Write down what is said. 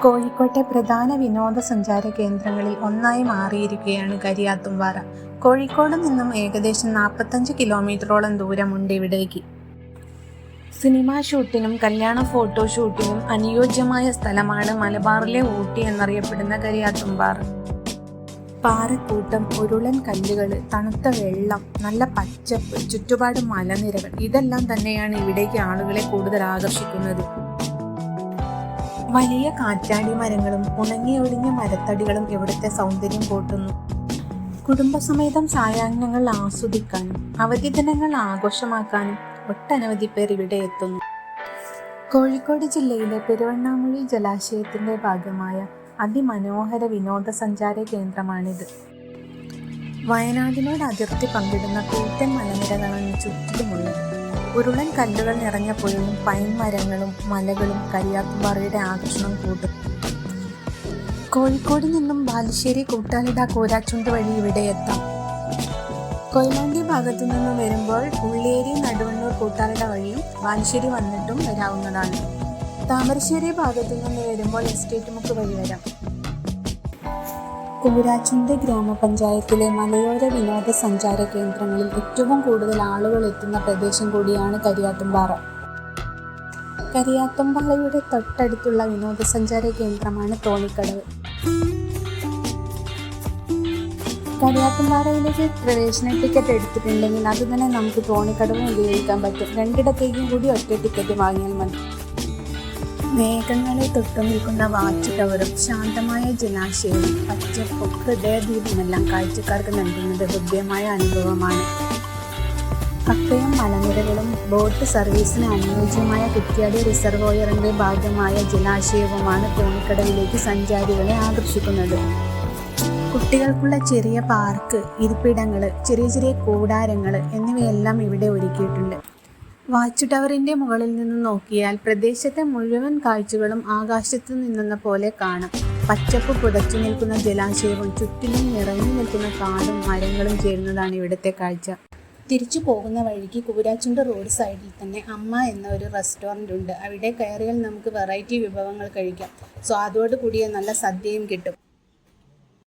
കോഴിക്കോട്ടെ പ്രധാന വിനോദസഞ്ചാര കേന്ദ്രങ്ങളിൽ ഒന്നായി മാറിയിരിക്കുകയാണ് കരിയാത്തുംപാറ. കോഴിക്കോട് നിന്നും ഏകദേശം 45 കിലോമീറ്ററോളം ദൂരമുണ്ട് ഇവിടേക്ക്. സിനിമാ ഷൂട്ടിനും കല്യാണ ഫോട്ടോഷൂട്ടിനും അനുയോജ്യമായ സ്ഥലമാണ് മലബാറിലെ ഊട്ടി എന്നറിയപ്പെടുന്ന കരിയാത്തുംപാറ. പാറക്കൂട്ടം, ഉരുളൻ കല്ലുകൾ, തണുത്ത വെള്ളം, നല്ല പച്ചപ്പ്, ചുറ്റുപാട് മലനിരകൾ, ഇതെല്ലാം തന്നെയാണ് ഇവിടേക്ക് ആളുകളെ കൂടുതൽ ആകർഷിക്കുന്നത്. വലിയ കാറ്റാടി മരങ്ങളും ഉണങ്ങിയൊടിഞ്ഞ മരത്തടികളും ഇവിടുത്തെ സൗന്ദര്യം കൂട്ടുന്നു. കുടുംബസമേതം സായാഹ്നങ്ങൾ ആസ്വദിക്കാനും അവധി ദിനങ്ങൾ ആഘോഷമാക്കാനും ഒട്ടനവധി പേർ ഇവിടെ എത്തുന്നു. കോഴിക്കോട് ജില്ലയിലെ പെരുവണ്ണാമൊഴി ജലാശയത്തിന്റെ ഭാഗമായ അതിമനോഹര വിനോദസഞ്ചാര കേന്ദ്രമാണിത്. വയനാടിനോട് അതിർത്തി പങ്കിടുന്ന കൂറ്റൻ മലനിരകളാണ് ചുറ്റിലുമുള്ളത്. ഉരുളൻ കല്ലുകൾ നിറഞ്ഞ പുഴയും പൈൻ മരങ്ങളും മലകളും കരിയാത്തുംപാറയുടെ ആകർഷണം കൂട്ടും. കോഴിക്കോട് നിന്നും ബാലുശ്ശേരി, കൂട്ടാലിട, കൂരാച്ചുണ്ട് വഴി ഇവിടെ എത്താം. കൊയിലാണ്ടി ഭാഗത്തു നിന്നും വരുമ്പോൾ ഉള്ളിയേരി, നടുവണ്ണൂർ, കൂട്ടാലിട വഴിയും ബാലുശ്ശേരി വന്നിട്ടും വരാവുന്നതാണ്. താമരശ്ശേരി ഭാഗത്തു നിന്ന് വരുമ്പോൾ എസ്റ്റേറ്റ് മുക്ക് വഴി വരാം. കൂരാച്ചുണ്ട് ഗ്രാമപഞ്ചായത്തിലെ മലയോര വിനോദസഞ്ചാര കേന്ദ്രങ്ങളിൽ ഏറ്റവും കൂടുതൽ ആളുകൾ എത്തുന്ന പ്രദേശം കൂടിയാണ് കരിയാത്തുംപാറ. കരിയാത്തുംപാറയുടെ തൊട്ടടുത്തുള്ള വിനോദസഞ്ചാര കേന്ദ്രമാണ് തോണിക്കടവ്. കരിയാത്തുംപാറയിലേക്ക് പ്രവേശന ടിക്കറ്റ് എടുത്തിട്ടുണ്ടെങ്കിൽ അത് തന്നെ നമുക്ക് തോണിക്കടവും ഉപയോഗിക്കാൻ പറ്റും. രണ്ടിടത്തേക്കും കൂടി ഒറ്റ ടിക്കറ്റ് വാങ്ങിയാൽ മതി. മേഘങ്ങളെ തൊട്ടു നിൽക്കുന്ന വാച്ച് ടവറും ശാന്തമായ ജലാശയവും പച്ചപ്പും ഹൃദയദീപമെല്ലാം കാഴ്ചക്കാർക്ക് നൽകുന്നത് ഹൃദ്യമായ അനുഭവമാണ്. കക്കയം മലനിരകളും ബോട്ട് സർവീസിന് അനുയോജ്യമായ കുറ്റ്യാടി റിസർവോയറിന്റെ ഭാഗമായ ജലാശയവുമാണ് തോണിക്കടവിലേക്ക് സഞ്ചാരികളെ ആകർഷിക്കുന്നത്. കുട്ടികൾക്കുള്ള ചെറിയ പാർക്ക്, ഇരിപ്പിടങ്ങൾ, ചെറിയ ചെറിയ കൂടാരങ്ങൾ എന്നിവയെല്ലാം ഇവിടെ ഒരുക്കിയിട്ടുണ്ട്. വാച്ച് ടവറിന്റെ മുകളിൽ നിന്ന് നോക്കിയാൽ പ്രദേശത്തെ മുഴുവൻ കാഴ്ചകളും ആകാശത്ത് നിന്നെന്ന പോലെ കാണാം. പച്ചപ്പ് പുതച്ചു നിൽക്കുന്ന ജലാശയവും ചുറ്റിലും നിറഞ്ഞു നിൽക്കുന്ന കാടും മരങ്ങളും ചേരുന്നതാണ് ഇവിടുത്തെ കാഴ്ച. തിരിച്ചു പോകുന്ന വഴിക്ക് കൂരാച്ചുണ്ട് റോഡ് സൈഡിൽ തന്നെ അമ്മ എന്ന ഒരു റെസ്റ്റോറൻ്റ് ഉണ്ട്. അവിടെ കയറിയാൽ നമുക്ക് വെറൈറ്റി വിഭവങ്ങൾ കഴിക്കാം. സ്വാദോട് കൂടിയ നല്ല സദ്യയും കിട്ടും.